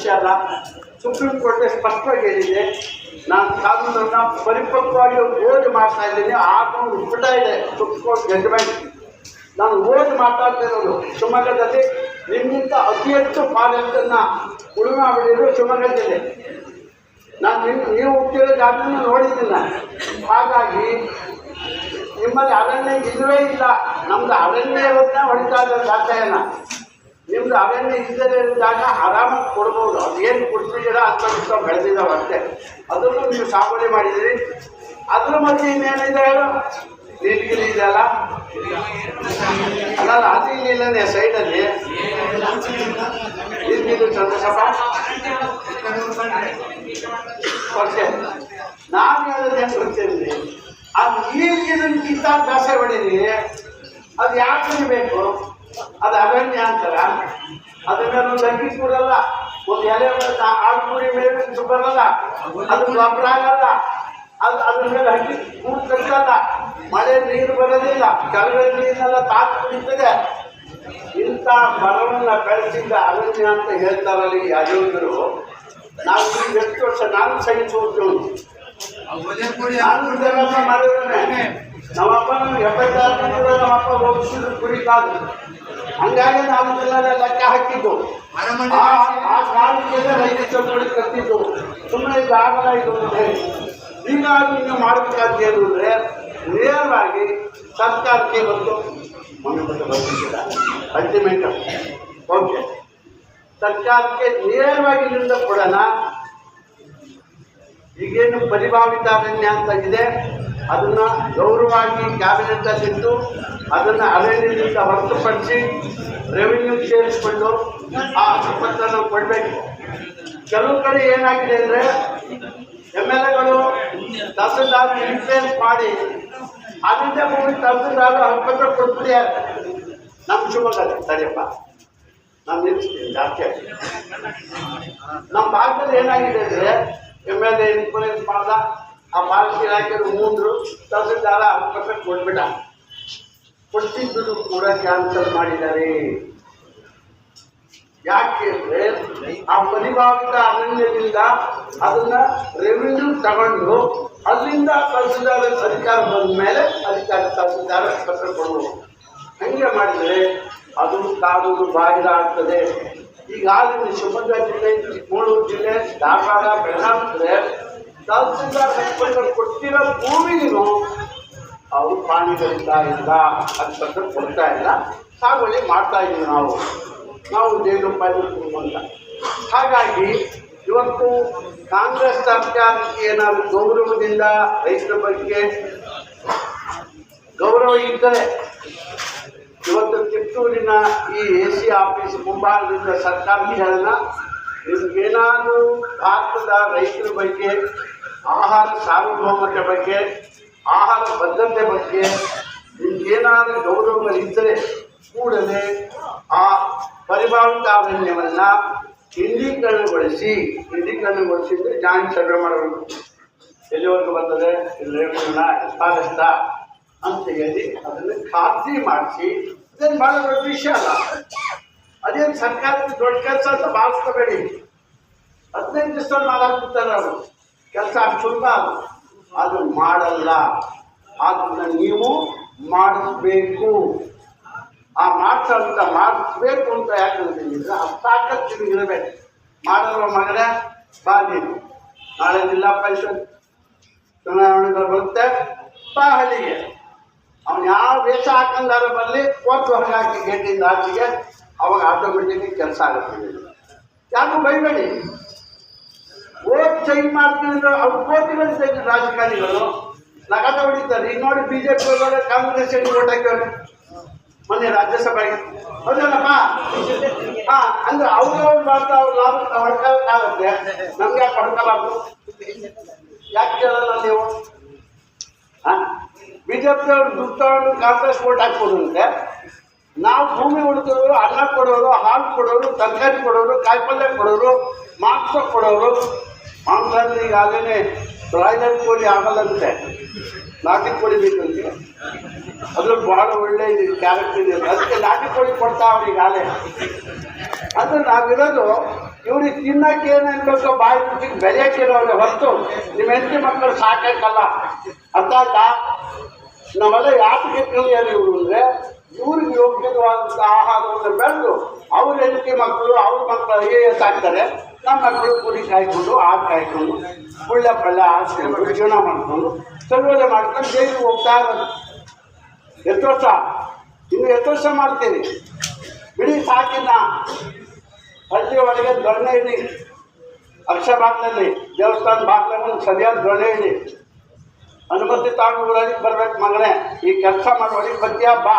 ವಿಷಯ ಅಲ್ಲ. Supreme court ಸ್ಪಷ್ಟವಾಗಿ ಹೇಳಿದೆ, ನಾನು ಕಾನೂನನ್ನು ಪರಿಪಕ್ವವಾಗಿ ಓದಿ ಮಾಡ್ತಾ ಇದ್ದೀನಿ. ಆದರೂ ಪುಟ ಇದೆ ಸುಪ್ರೀಂ ಕೋರ್ಟ್ ಜಡ್ಜ್ಮೆಂಟ್. ನಾನು ಓದಿ ಮಾತಾಡ್ತಿರೋದು ಶಿವಮೊಗ್ಗದಲ್ಲಿ ನಿಮ್ಮಿಂದ ಅತಿ ಹೆಚ್ಚು ಫಾರೆಸ್ಟನ್ನು ಉಳುಮೆ ಮಾಡಿದ್ರು ಶಿವಮೊಗ್ಗ ಜಿಲ್ಲೆ. ನಾನು ನೀವು ಹುಟ್ಟಿರೋ ಜಾಗವನ್ನು ನೋಡಿದ್ದೀನಿ. ಹಾಗಾಗಿ ನಿಮ್ಮಲ್ಲಿ ಅರಣ್ಯ ಇಲ್ಲವೇ ಇಲ್ಲ. ನಮ್ದು ಅರಣ್ಯ ಇರೋದನ್ನ ಹೊಡಿತಾ ಇದ್ದಾರೆ ದಾಖಲೆಯನ್ನು. ನಿಮ್ದು ಅರಣ್ಯ ಇಲ್ಲದೇ ಜಾಗ ಆರಾಮಾಗಿ ಕೊಡ್ಬೋದು. ಅದು ಏನು ಕೊಡ್ತಿದ್ದೀರಾ ಅಂತ ಬೆಳೆದಿದ್ದಾವೆ ಅಷ್ಟೇ. ಅದನ್ನು ನೀವು ಸಾಗುವಳಿ ಮಾಡಿದ್ದೀರಿ. ಅದ್ರ ಮಧ್ಯೆ ಇನ್ನೇನಿದೆ ಹೇಳು, ನೀಲಗಿರಿ ಇದೆಯಲ್ಲ, ಅಲ್ಲ ಅದು ಇಲ್ಲೇ ಸೈಡಲ್ಲಿ ನೀಲಗಿರಿ ಚಂದ್ರಶಪ್ಪ ಓಕೆ. ನಾನು ಹೇಳೋದೇನು ಗೊತ್ತಿರಲಿ, ಅದು ನೀಲಗಿರಿನ ಕಿತ್ತಾದಾಸೆ ಹೊಡೀರಿ. ಅದು ಯಾಕೆ ಬೇಕು? ಅದು ಅರಣ್ಯ ಅಂತಾರ. ಅದ್ರ ಮೇಲೆ ಒಂದು ಅಕ್ಕಿ ಕೂಡಲ್ಲ, ಒಂದು ಎಲೆ ಆಳ್ಪುರಿ ಮೇಲೆ ಬರಲ್ಲ, ಅದು ಗೊಬ್ಬರ ಆಗಲ್ಲ. ಅದ್ರ ಮೇಲೆ ಹಕ್ಕಿ ಕೂಡು ಕಟ್ಟಲ್ಲ, ಮಳೆ ನೀರು ಬರೋದಿಲ್ಲ, ಕೆಳಗಡೆ ನೀರನ್ನೆಲ್ಲ ತಾಕು ಕುಡಿತದೆ. ಇಂಥ ಮರವನ್ನು ಬೆಳೆಸಿದ್ದ ಅರಣ್ಯ ಅಂತ ಹೇಳ್ತಾರಲ್ಲಿ ಅಯೋಗ್ಯರು. ನಾವು ಈಗ ಎಷ್ಟು ವರ್ಷ ನಾನು ಸಹಿಸುವುದು ನಾನು ಮಾಡಿದ್ದೇನೆ. ನಮ್ಮಪ್ಪ ನಮ್ಗೆ 76 ನಮ್ಮಪ್ಪ ಹೋಗಿಸಿದ್ರು ಕುರಿ ಕಾದು. ಹಂಗಾಗಿ ನಾವು ಲೆಕ್ಕ ಹಾಕಿದ್ದು. ಆ ಕಾಲಕ್ಕೆ ರೈತ ಚೌಕಡಿ ಕಟ್ಟಿದ್ದು. ಸುಮ್ಮನೆ ಇದು ಆಗಲ್ಲ ಇದು ಅಂತ ಹೇಳಿ. ಹೀಗಾಗಿ ನೀವು ಮಾಡಬೇಕಾದ ಏನು ಅಂದರೆ, ನೇರವಾಗಿ ಸರ್ಕಾರಕ್ಕೆ ಬಂದು ಬಂದಿದ್ದೀರ ಅಲ್ಟಿಮೇಟ್ ಓಕೆ. ಸರ್ಕಾರಕ್ಕೆ ನೇರವಾಗಿ ಇಲ್ಲಿಂದ ಕೊಡೋಣ. ಈಗೇನು ಪರಿಭಾವಿತ ಅರಣ್ಯ ಅಂತ ಇದೆ, ಅದನ್ನು ಗೌರವವಾಗಿ ಕ್ಯಾಬಿನೆಟ್ಟಲ್ಲಿಟ್ಟು ಅದನ್ನು ಅರಣ್ಯದಿಂದ ಹೊರತುಪಡಿಸಿ ರೆವಿನ್ಯೂ ಸೇರಿಸ್ಕೊಂಡು ಆ ಹಕ್ಕನ್ನು ಕೊಡಬೇಕು. ಕೆಲವು ಕಡೆ ಏನಾಗಿದೆ ಅಂದರೆ, MLAಗಳು ತಹಸೀಲ್ದಾರ್ ಇನ್ಫ್ಲೂಯೆನ್ಸ್ ಮಾಡಿ ಅದರಿಂದ ಭೂಮಿ ತಹಸೀಲ್ದಾರ್ ಹಕ್ಕನ್ನು ಕೊಟ್ಬಿಡ್ಯಾರ. ನಮ್ಮ ಶಿವಮೊಗ್ಗ ಸರಿಯಪ್ಪ, ನಾನು ನಿಲ್ಲಿಸ್ತೀನಿ ಜಾಸ್ತಿ ಆಗಿ. ನಮ್ಮ ಭಾಗದಲ್ಲಿ ಏನಾಗಿದೆ ಅಂದರೆ, MLA ಇನ್ಫ್ಲೂಯೆನ್ಸ್ ಮಾಡ್ದ, ಆ ಫಾರೆಸ್ಟ್ ಇಲಾಖೆಯವರು ಮೂಂದ್ರು, ತಹಸೀಲ್ದಾರ ಹಕ್ಕನ್ನು ಕೊಟ್ಬಿಟ್ಟ. ಕೊಟ್ಟಿದ್ದು ಕೂಡ ಕ್ಯಾನ್ಸಲ್ ಮಾಡಿದ್ದಾರೆ. ಯಾಕೆ ಅಂದರೆ, ಆ ಪರಿಭಾವಿತ ಅರಣ್ಯದಿಂದ ಅದನ್ನ ರೆವಿನ್ಯೂ ತಗೊಂಡು ಅಲ್ಲಿಂದ ತಹಸೀಲ್ದಾರ ಅಧಿಕಾರ ಬಂದ ಮೇಲೆ ತಹಸೀಲ್ದಾರ ಪತ್ರ ಕೊಡಬಹುದು. ಹಂಗೆ ಮಾಡಿದರೆ ಅದು ಕಾನೂನು ಬಾಹಿರ ಆಗ್ತದೆ. ಈಗಾಗಲೇ ಶಿವಮೊಗ್ಗ ಜಿಲ್ಲೆ, ಚಿಕ್ಕಮಗಳೂರು ಜಿಲ್ಲೆ, ಧಾರವಾಡ, ಬೆಳಗಾವಿ ತಹಸೀಲ್ದಾರ್ ಪತ್ರ ಕೊಟ್ಟಿರೋ ಭೂಮಿಗೂ ಅವರು ಪ್ರಾಣಿಗಳಿಂದ ಇಲ್ಲ, ಅದು ಪತ್ರ ಕೊಡ್ತಾ ಇಲ್ಲ, ಸಾಗುವಳಿ ಮಾಡ್ತಾ ಇದ್ದೀವಿ ನಾವು ದೇವರೂಪಾಯಿ ಅಂತ. ಹಾಗಾಗಿ ಇವತ್ತು ಕಾಂಗ್ರೆಸ್ ಸರ್ಕಾರಕ್ಕೆ ಏನಾದರೂ ಗೌರವದಿಂದ ರೈತರ ಬಗ್ಗೆ ಗೌರವ ಇದ್ದರೆ, ಇವತ್ತು ಕಿತ್ತೂರಿನ ಈ AC ಆಫೀಸ್ ಮುಂಭಾಗದಿಂದ ಸರ್ಕಾರಕ್ಕೆ ಹೇಳೋಣ, ನಿಮಗೇನಾದರೂ ಭಾರತದ ರೈತರ ಬಗ್ಗೆ, ಆಹಾರ ಸಾರ್ವಭೌಮತೆ ಬಗ್ಗೆ, ಆಹಾರ ಭದ್ರತೆ ಬಗ್ಗೆ ನಿಮಗೇನಾದರೂ ಗೌರವಗಳಿದ್ದರೆ ಕೂಡಲೇ ಆ ಪರಿಭಾವಿತ ಅರಣ್ಯವನ್ನು ಇಂಡೀಕರಣಗೊಳಿಸಿದ್ರೆ ಜಾಯಿಂಟ್ ಸರ್ವೆ ಮಾಡಬೇಕು. ಎಲ್ಲಿವರೆಗೂ ಬರ್ತದೆ, ರೆವಿನ್ಯೂನ ಫಾರೆಸ್ಟ ಅಂತ ಹೇಳಿ ಅದನ್ನು ಖಾತ್ರಿ ಮಾಡಿಸಿ. ಅದೇನು ಭಾಳ ದೊಡ್ಡ ವಿಷಯ ಅಲ್ಲ, ಅದೇನು ಸರ್ಕಾರಕ್ಕೆ ದೊಡ್ಡ ಕೆಲಸ ಅಂತ ಭಾವಿಸ್ಕೋಬೇಡಿ. 15 ದಿವಸ ಮಾಡಾಕ್ಬಿಡ್ತಾರೆ ಅವರು ಕೆಲಸ, ಅಷ್ಟು ಸುಲಭ ಅದು ಮಾಡಲ್ಲ. ಅದನ್ನ ನೀವು ಮಾಡಿಸ್ಬೇಕು. ಆ ಮಾಡಿಸ್ಬೇಕು ಅಂತ ಯಾಕೆ ಹೇಳ್ತಿದ್ರೆ, ಆ ತಾಕತ್ತು ನಿಮಗಿರಬೇಕು. ಮಾಡೋ ಮಗನೇ ಬಾಗಿ ನಾಳೆ ಜಿಲ್ಲಾ ಪರಿಷತ್ ಚುನಾವಣೆಗಳು ಬರುತ್ತೆ, ಬಾ ಹಳ್ಳಿಗೆ. ಅವನು ಯಾವ ವೇಷ ಹಾಕಂದಾರ ಬರಲಿ, ಕೋರ್ಟ್ ಹೊರಗೆ ಹಾಕಿ ಗೇಟಿಂದ ಆಚೆಗೆ, ಅವಾಗ ಆಟೋಮೆಟಿಕ್ ಕೆಲಸ ಆಗುತ್ತೆ. ಯಾಕೆ ಬೈಬೇಡಿ. ಓಟ್ ಚೇಂಜ್ ಮಾಡ್ತೀನಿ ಅಂದ್ರೆ ಅವ್ರು ಕೋಟಿಗಳು ತೆಗೆದು ರಾಜಕಾರಣಿಗಳು ನಗದ ಹೊಡಿತಾರೆ. ಈಗ ನೋಡಿ BJP ಕಾಂಗ್ರೆಸ್ ಓಟ್ ಹಾಕಿವ್ರೆ ಮೊನ್ನೆ ರಾಜ್ಯಸಭೆಗೆ, ಹೌದಲ್ಲಪ್ಪ? ಅಂದ್ರೆ ಅವ್ರವ್ರು ಮಾಡ್ತಾ ಅವ್ರ ಲಾಭ ಹೊಡ್ಕೋಕ್ಕಾಗುತ್ತೆ, ನಮ್ಗೆ ಯಾಕೆ ಹೊಡ್ಕೋಬಾರ್ದು? ಯಾಕೆ ಕೇಳಲ್ಲ ನೀವು? BJP ಅವ್ರು ದುಡ್ಡು ತಗೊಂಡು ಕಾಂಗ್ರೆಸ್ ಓಟ್ ಹಾಕ್ಬೋದಂತೆ. ನಾವು ಭೂಮಿ ಉಳಿದವರು, ಅನ್ನ ಕೊಡೋರು, ಹಾಲು ಕೊಡೋರು, ತರಕಾರಿ ಕೊಡೋರು, ಕಾಯಿಪಲ್ಯ ಕೊಡೋರು, ಮಾಂಸ ಕೊಡೋರು. ಮಾಂಸ ಅಂದರೆ ಈಗಾಗಲೇ ಬ್ರಾಯ್ಲರ್ ಕೋಳಿ ಆಗಲ್ಲಂತೆ, ನಾಟಿ ಕೋಳಿ ಬೇಕಂತೆ. ಅದ್ರಲ್ಲಿ ಭಾಳ ಒಳ್ಳೆ ಕ್ಯಾರೆಕ್ಟರ್ ಇದೆ, ಅದಕ್ಕೆ ನಾಟಿ ಕೋಳಿ ಕೊಡ್ತಾವ್ರಿ ಈಗಾಗಲೇ. ಅಂದರೆ ನಾವಿರೋದು ಇವ್ರಿಗೆ ತಿನ್ನಕ್ಕೆ ಏನೇನ್ಬೇಕು ಬಾಯಿ ರುಚಿಗೆ ಬೆಳೆಯಕ್ಕಿರೋರೆ ಹೊರತು ನಿಮ್ಮ ಹೆಂಡತಿ ಮಕ್ಕಳು ಸಾಕಲ್ಲ. ಅರ್ಥ ಆಯ್ತಾ? ನಾವೆಲ್ಲ ಯಾಕೆ ಕಲಿಯೋದು ಇವರು ಅಂದರೆ ಇವ್ರಿಗೆ ಯೋಗ್ಯವಾದಂಥ ಆಹಾರವನ್ನು ಬೆಳೆದು ಅವ್ರ ಹೆಂಡತಿ ಮಕ್ಕಳು ಅವ್ರ ಮಕ್ಕಳು IAS ಆಗ್ತಾರೆ. ನಮ್ಮ ಮಕ್ಕಳು ಕುರಿ ಕಾಯ್ಕೊಂಡು ಆಡು ಕಾಯ್ಕೊಂಡು ಒಳ್ಳೆ ಪಳ್ಳೆ ಹಾಸ್ಕೊಂಡು ಜೀವನ ಮಾಡಿಕೊಂಡು ಚಲೋಲೆ ಮಾಡ್ಕೊಂಡು ಜೈಲಿಗೆ ಹೋಗ್ತಾ ಇರೋದು. ಎಷ್ಟು ವರ್ಷ? ಇನ್ನು ಎಷ್ಟು ವರ್ಷ ಮಾಡ್ತೀನಿ? ಬಿಡಿ ಸಾಕಿನ ಹಳ್ಳಿ ಒಳಗೆ ದೊಣ್ಣೆ ಇಡಿ, ಅಕ್ಷ ಬಾಗಿಲಲ್ಲಿ ದೇವಸ್ಥಾನ ಬಾಗಿಲಲ್ಲಿ ಸರಿಯಾದ ದೊಣ್ಣೆ ಇಡಿ. ಅನುಮತಿ ತಗೊಂಡು ಊರಲ್ಲಿ ಬರ್ಬೇಕು ಮಗನೇ, ಈ ಕೆಲಸ ಮಾಡೋಳಿಗೆ ಬತ್ತೀಯ ಬಾ.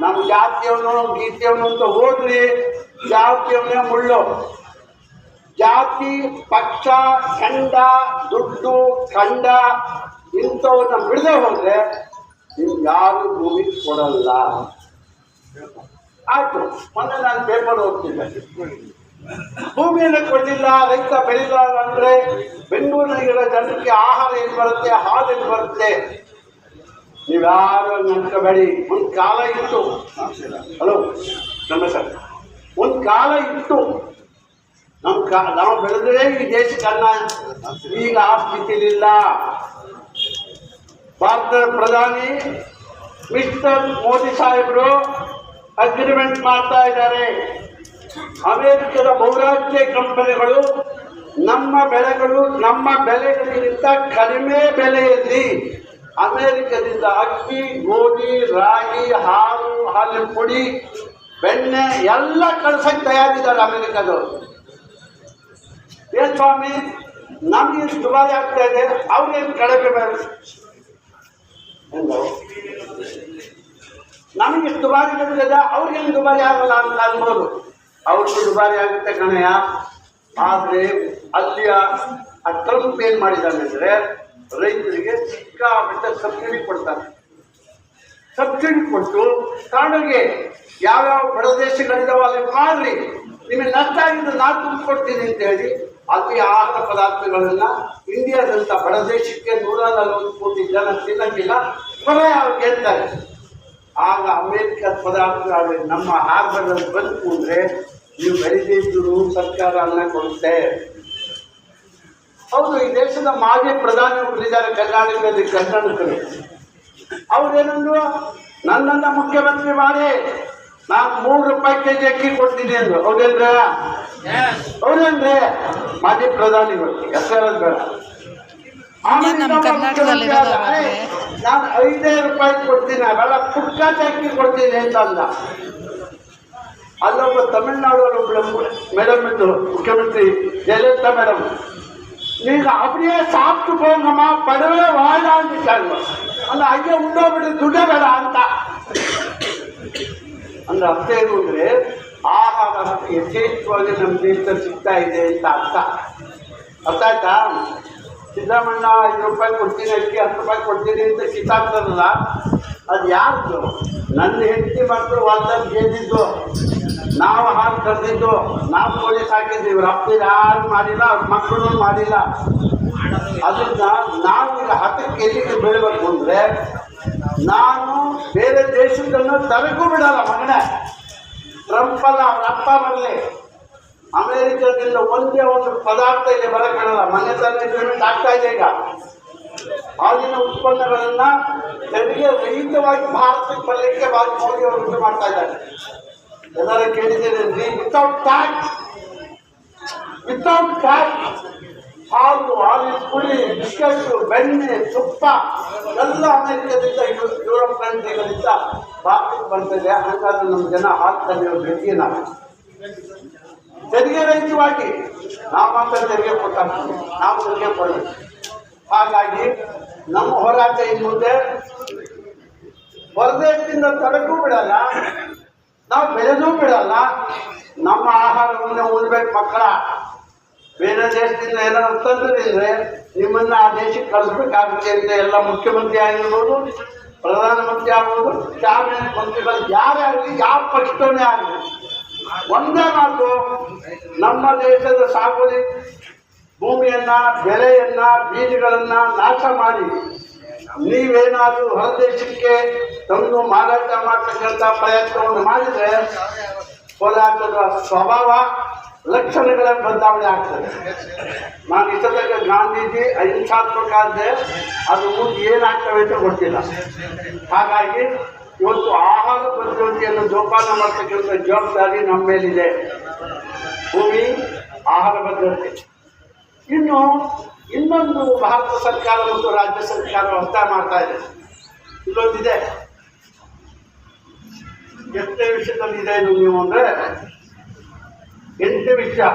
ನಮ್ಮ ಜಾತಿಯವನು ಗೀತೆಯವನು ಅಂತ ಹೋದ್ರಿ, ಜಾತಿಯವನೇ ಮುಳ್ಳು. ಜಾತಿ ಪಕ್ಷ ಖಂಡ ದುಡ್ಡು ಖಂಡ ಇಂಥವನ್ನ ಬಿಡದೆ ಹೋದರೆ ನಿಮ್ಗೆ ಯಾರು ಭೂಮಿ ಕೊಡಲ್ಲ. ಆಯಿತು, ಮೊನ್ನೆ ನಾನು ಪೇಪರ್ ಓದ್ತಿದ್ದೆ, ಭೂಮಿಯನ್ನು ಕೊಡಲಿಲ್ಲ, ರೈತ ಬೆಳಿಲ್ಲ ಅಂದರೆ ಬೆಂಗಳೂರಿನ ಜನರಿಗೆ ಆಹಾರ ಎಲ್ಲಿ ಬರುತ್ತೆ, ಹಾಲು ಎಲ್ಲಿ ಬರುತ್ತೆ? ನೀವ್ಯಾರು ನೆನ್ಕೋಬೇಡಿ. ಒಂದು ಕಾಲ ಇತ್ತು, ಹಲೋ ನಮಸ್ಕಾರ, ಒಂದು ಕಾಲ ಇತ್ತು ನಾವು ಬೆಳೆದ್ರೆ ಈ ದೇಶಕ್ಕೆ ಅನ್ನ. ಈಗ ಆ ಸ್ಥಿತಿಲಿಲ್ಲ. ಭಾರತದ ಪ್ರಧಾನಿ ಮಿಸ್ಟರ್ ಮೋದಿ ಸಾಹೇಬರು ಅಗ್ರಿಮೆಂಟ್ ಮಾಡ್ತಾ ಇದ್ದಾರೆ. ಅಮೆರಿಕದ ಬಹುರಾಷ್ಟ್ರೀಯ ಕಂಪನಿಗಳು ನಮ್ಮ ಬೆಳೆಗಳಿಗಿಂತ ಕಡಿಮೆ ಬೆಲೆಯಲ್ಲಿ ಅಮೆರಿಕದಿಂದ ಅಕ್ಕಿ, ಗೋಧಿ, ರಾಗಿ, ಹಾಲಿನ ಪುಡಿ, ಬೆಣ್ಣೆ ಎಲ್ಲ ಕಳ್ಸಕ್ಕೆ ತಯಾರಿದ್ದಾರೆ ಅಮೆರಿಕದವರು. ಏನ್ ಸ್ವಾಮಿ, ನಮ್ಗೆ ಇಷ್ಟು ದುಬಾರಿ ಆಗ್ತಾ ಇದೆ, ಅವ್ರೇನು ಕಡಿಮೆ ಬೇಡ? ನಮಗೆ ಇಷ್ಟು ದುಬಾರಿ ಬರ್ತದೆ, ಅವ್ರಿಗೇನು ದುಬಾರಿ ಆಗಲ್ಲ ಅಂತ ಅನ್ಬೋದು. ಅವ್ರಿಗೂ ದುಬಾರಿ ಆಗುತ್ತೆ ಕಣಯ್ಯ. ಆದರೆ ಅಲ್ಲಿಯ ಟ್ರಂಪ್ ಏನು ಮಾಡಿದ್ದಾನೆ ಅಂದರೆ ರೈತರಿಗೆ ಸಿಕ್ಕಾಪಟ್ಟೆ ಸಬ್ಸಿಡಿ ಕೊಡ್ತಾರೆ. ಸಬ್ಸಿಡಿ ಕೊಟ್ಟು ಕಾಣಿಗೆ ಯಾವ್ಯಾವ ಬಡ ದೇಶಗಳಿದಾವೆ ಅಲ್ಲಿ ಮಾಡ್ರಿ, ನಿಮಗೆ ನಷ್ಟ ಆಗಿದ್ದು ನಾನು ತುಂಬಿಕೊಡ್ತೀನಿ ಅಂತೇಳಿ ಅಲ್ಲಿ ಆಹಾರ ಪದಾರ್ಥಗಳನ್ನು ಇಂಡಿಯಾದಂಥ ಬಡ ದೇಶಕ್ಕೆ 140 ಕೋಟಿ ಜನ ತಿನ್ನಕ್ಕಿಲ್ಲ, ಹೊರ ಅವ್ರಿಗೆ ಹೇಳ್ತಾರೆ. ಆಗ ಅಮೇರಿಕದ ಪದಾರ್ಥಗಳು ನಮ್ಮ ಆಹಾರದಲ್ಲಿ ಬಂತು ಅಂದರೆ ನೀವು ಬೆಳೆದಿದ್ದರೂ ಸರ್ಕಾರ ಅನ್ನ ಕೊಡುತ್ತೆ. ಹೌದು, ಈ ದೇಶದ ಮಾಜಿ ಪ್ರಧಾನಿ ಒಬ್ಬರಿದ್ದಾರೆ ಕರ್ನಾಟಕದಲ್ಲಿ, ಕರ್ನಾಟಕರು. ಅವ್ರೇನಂದ್ರು, ನನ್ನನ್ನು ಮುಖ್ಯಮಂತ್ರಿ ಮಾಡಿ ನಾನು 3 ರೂಪಾಯಿ ಕೆಜಿ ಅಕ್ಕಿ ಕೊಡ್ತೀನಿ ಅಂದ್ರು. ಅವ್ರೇನ್ರೆ ಮಾಜಿ ಪ್ರಧಾನಿಗಳು, ಹೆಸರು ಬೇಡ. ಆಮೇಲೆ ನಾನು 5 ರೂಪಾಯಿ ಕೊಡ್ತೀನಿ, ಅವೆಲ್ಲ ಪುಟ್ಕಾಟ ಅಕ್ಕಿ ಕೊಡ್ತೀನಿ ಅಂತ ಅಂದ. ಅಲ್ಲೊಬ್ಬ ತಮಿಳ್ನಾಡು ಮೇಡಮ್ ಇದ್ದು ಮುಖ್ಯಮಂತ್ರಿ ಜಯಲಲಿತಾ ಮೇಡಮ್, நீங்கள் அப்படியே சாப்பிட்டு போங்கம்மா, படவே வாழான்ட்டாங்க. அந்த ஐயா ಉಂಡೋಗ್ಬಿಟ್ಟು ದುಡ್ಡೇ ಬೇಡ ಅಂತ. ಅಂದ್ರೆ ಅರ್ಥ ಏನು ಅಂದರೆ ಆಹಾರ ಯಥೇಚ್ಛವಾಗಿ ನಮ್ಮ ದೇಶದಲ್ಲಿ ಸಿಗ್ತಾ ಇದೆ ಅಂತ ಅರ್ಥ. ಅರ್ಥ ಆಯ್ತಾ? ಸಿದ್ದರಾಮಣ್ಣ 5 ರೂಪಾಯಿ ಕೊಡ್ತೀನಿ ಅಕ್ಕಿ, 10 ರೂಪಾಯಿ ಕೊಡ್ತೀನಿ ಅಂತ ಕಿತ್ತಾಡ್ತಾರಲ್ಲ, ಅದು ಯಾರ್ದು? ನನ್ನ ಹೆಂಡತಿ ಮಕ್ಕಳು ಹೊಲದಲ್ಲಿ ಗೆದ್ದಿದ್ದು, ನಾವು ಹಾಲು ಕರೆದಿದ್ದು, ನಾವು ಕೋಳಿ ಸಾಕಿದ್ದೀವಿ. ಇವ್ರ ಅಪ್ಪ ಯಾರು ಮಾಡಿಲ್ಲ, ಅವ್ರ ಮಕ್ಕಳು ಮಾಡಿಲ್ಲ. ಅದನ್ನ ನಾವು ಈಗ 10 ಕೆಜಿಗೆ ಬೆಳಿಬೇಕು ಅಂದರೆ ನಾನು ಬೇರೆ ದೇಶದನ್ನು ತರಕ್ಕೂ ಬಿಡಲ್ಲ ಮಗನೇ. ಟ್ರಂಪ್ ಅಲ್ಲ, ಅವ್ರ ಅಪ್ಪ ಬರಲಿ, ಅಮೇರಿಕದಿಂದ ಒಂದೇ ಒಂದು ಪದಾರ್ಥ ಇಲ್ಲಿ ಬರಕ್ಕೆ ಬಿಡಲ್ಲ. ಮನೆ ತಂದು ಇಂಪ್ಲಿಮೆಂಟ್ ಆಗ್ತಾ ಇದೆ ಈಗ. ಆಗಿನ ಉತ್ಪನ್ನಗಳನ್ನು ತೆರಿಗೆ ರಹಿತವಾಗಿ ಭಾರತಕ್ಕೆ ಬರಲಿಕ್ಕೆ ಮೋದಿ ಅವರು ಉಂಟು ಮಾಡ್ತಾ ಇದ್ದಾರೆ. ಎಲ್ಲರೂ ಕೇಳಿದ್ದೀರಿ, ವಿತೌಟ್ ಟ್ಯಾಕ್ಸ್ ಹಾಲು, ಹಾಲಿನ ಪುಡಿ, ಬಿಸ್ಕೆಟ್ಟು, ಬೆಣ್ಣೆ, ತುಪ್ಪ ಎಲ್ಲ ಅಮೆರಿಕದಿಂದ ಯುರೋಪ್ ಕಂಟ್ರಿಗಳಿಂದ ಭಾರತಕ್ಕೆ ಬರ್ತಿದೆ. ಹಾಗಾದ್ರೆ ನಮ್ಮ ಜನ ಹಾಲು ತಂದಿರೋ ಗಟ್ಟಿಗೆ ನಾವು ತೆರಿಗೆ ರಹಿತವಾಗಿ ನಾವು ಮಾತ್ರ ತೆರಿಗೆ ಕೊಟ್ಟಾಗ್ತೀವಿ, ನಾವು ತೆರಿಗೆ ಕೊಡಬೇಕು. ಹಾಗಾಗಿ ನಮ್ಮ ಹೋರಾಟ ಇನ್ನು ಮುಂದೆ ಹೊರದೇಶದಿಂದ ತರಕ್ಕೂ ಬಿಡಲ್ಲ, ನಾವು ಬೆಳೆದೂ ಬಿಡಲ್ಲ. ನಮ್ಮ ಆಹಾರವನ್ನು ಉಣ್ಬೇಕು ಮಕ್ಕಳ. ಬೇರೆ ದೇಶದಿಂದ ಏನಾದ್ರು ತಂದ್ರೆ ನಿಮ್ಮನ್ನು ಆ ದೇಶಕ್ಕೆ ಕಳಿಸ್ಬೇಕಾಗುತ್ತೆ ಅಂತ ಎಲ್ಲ ಮುಖ್ಯಮಂತ್ರಿ ಆಗಿರ್ಬೋದು, ಪ್ರಧಾನಮಂತ್ರಿ ಆಗ್ಬೋದು, ಕ್ಯಾಬಿನೆಟ್ ಮಂತ್ರಿಗಳು ಯಾರೇ ಆಗಲಿ, ಯಾವ ಪಕ್ಷದವನೇ ಆಗಲಿ, ಒಂದೇ ಮಾತು, ನಮ್ಮ ದೇಶದ ಸಾಗುವಳಿ ಭೂಮಿಯನ್ನು, ಬೆಳೆಯನ್ನು, ಬೀಜಗಳನ್ನು ನಾಶ ಮಾಡಿ ನೀವೇನಾದರೂ ಹೊರದೇಶಕ್ಕೆ ತಂದು ಮಾರಾಟ ಮಾಡ್ತಕ್ಕಂಥ ಪ್ರಯತ್ನವನ್ನು ಮಾಡಿದರೆ ಹೋರಾಟದ ಸ್ವಭಾವ ಲಕ್ಷಣಗಳ ಬದಲಾವಣೆ ಆಗ್ತದೆ. ನಾನು ಇಷ್ಟದಾಗ ಗಾಂಧೀಜಿ ಅಹಿಂಸಾತ್ಮಕ ಆದ್ರೆ ಅದು ಮುಂದೆ ಏನಾಗ್ತವೆ ಅಂತ ಗೊತ್ತಿಲ್ಲ. ಹಾಗಾಗಿ ಇವತ್ತು ಆಹಾರ ಭದ್ರತೆಯನ್ನು ಜೋಪಾನ ಮಾಡ್ತಕ್ಕಂಥ ಜವಾಬ್ದಾರಿ ನಮ್ಮ ಮೇಲಿದೆ. ಭೂಮಿ, ಆಹಾರ ಭದ್ರತೆ. ಇನ್ನೊಂದು ಭಾರತ ಸರ್ಕಾರ ಮತ್ತು ರಾಜ್ಯ ಸರ್ಕಾರ ಒತ್ತಾಯ ಮಾಡ್ತಾ ಇದೆ. ಇಲ್ಲೊಂದಿದೆ, ಎಷ್ಟೇ ವಿಷಯದಲ್ಲಿದೆ ಇದು ನೀವು ಅಂದರೆ 8ನೇ ವಿಷಯ.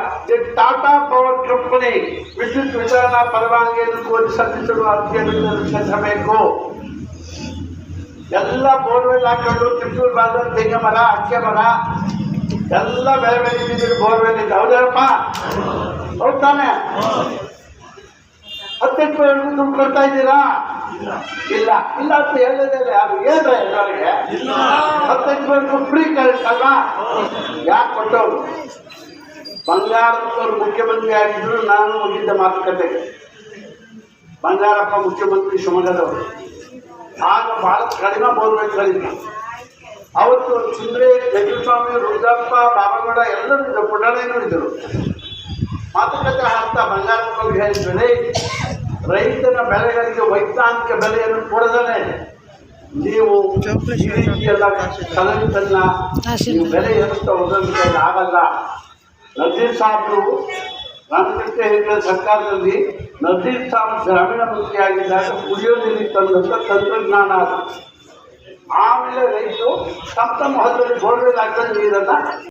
ಟಾಟಾ ಪವರ್ ಕಂಪನಿ ವಿದ್ಯುತ್ ವಿತರಣಾ ಪರವಾನಗಿಯನ್ನು ಕೋರಿ ಸಲ್ಲಿಸಲು ಅರ್ಜಿಯನ್ನು ಸಲ್ಲಿಸಬೇಕು. ಎಲ್ಲ ಬೋರ್ವೆಲ್ ಹಾಕೊಂಡು ಕಿತ್ತೂರು ಭಾಗದ ತೆಂಗಿನ ಮರ, ಅಡಿಕೆ ಮರ ಎಲ್ಲ ಬೆಳೆ ಬೆಳೀತಿದ್ರು ಬೋರ್ವೆಲ್ ಇದೆ. ಹೌದಪ್ಪ? ಹೌದು ತಾನೆ? 18 ವರ್ಷ ದುಡ್ಡು ಕೊಡ್ತಾ ಇದ್ದೀರಾ? ಇಲ್ಲ ಇಲ್ಲ ಅಂತ ಹೇಳಿದ್ರೆ ಯಾರು ಏನ್ರೆ ಎಲ್ಲರಿಗೆ 18 ವರ್ಷ ಫ್ರೀ ಕರೆಂಟ್ ಅಲ್ವಾ? ಯಾಕೆ ಕೊಟ್ಟವ್ರು? ಬಂಗಾರಪ್ಪವ್ರು ಮುಖ್ಯಮಂತ್ರಿ ಆಗಿದ್ರು. ನಾನು ಹೋಗಿದ್ದ ಮಾತುಕತೆಗೆ. ಬಂಗಾರಪ್ಪ ಮುಖ್ಯಮಂತ್ರಿ ಶಿವಮೊಗ್ಗದವರು. ಆಗ ಭಾಳ ಕಡಿಮೆ ಬೋರ್ವೆಲ್ಗಳಿದ್ವು. ಅವತ್ತು ಸುಂದ್ರೆ, ಯಜುಸ್ವಾಮಿ, ರುದ್ರಪ್ಪ, ಬಾಬಾಗೌಡ ಎಲ್ಲರೂ ಪುಟಾಣಿನೂ ಇದ್ದರು. ಮಾತುಕತೆ ಹಾಕ್ತಾ ಬಂಗಾರಪ್ಪವ್ರಿಗೆ ಹೇಳಿದ್ರೆ, ರೈತನ ಬೆಳೆಗಳಿಗೆ ವೈಜ್ಞಾನಿಕ ಬೆಲೆಯನ್ನು ಕೊಡದೇ ನೀವು ಈ ರೀತಿಯೆಲ್ಲ ಕರೆಂಟನ್ನ ನೀವು ಬೆಲೆ ಏರುತ್ತಾ ಹೋಗೋದಕ್ಕೆ ಆಗಲ್ಲ. ನಜೀರ್ ಸಾಹೇಬರು ರಾಮಕೃಷ್ಣ ಹೆಗಡೆ ಸರ್ಕಾರದಲ್ಲಿ ನಜೀರ್ ಸಾಹೇಬ್ ಗ್ರಾಮೀಣ ಮಂತ್ರಿಯಾಗಿದ್ದಾಗ ಕುಡಿಯೋ ನೀರಿಗೆ ತಂದಂಥ ತಂತ್ರಜ್ಞಾನ ಅದು. ಆಮೇಲೆ ರೈತರು ತಮ್ಮ ಹೊಲದಲ್ಲಿ ಬೋರ್ವೆಲ್ ಹಾಕಿದ ನೀರನ್ನು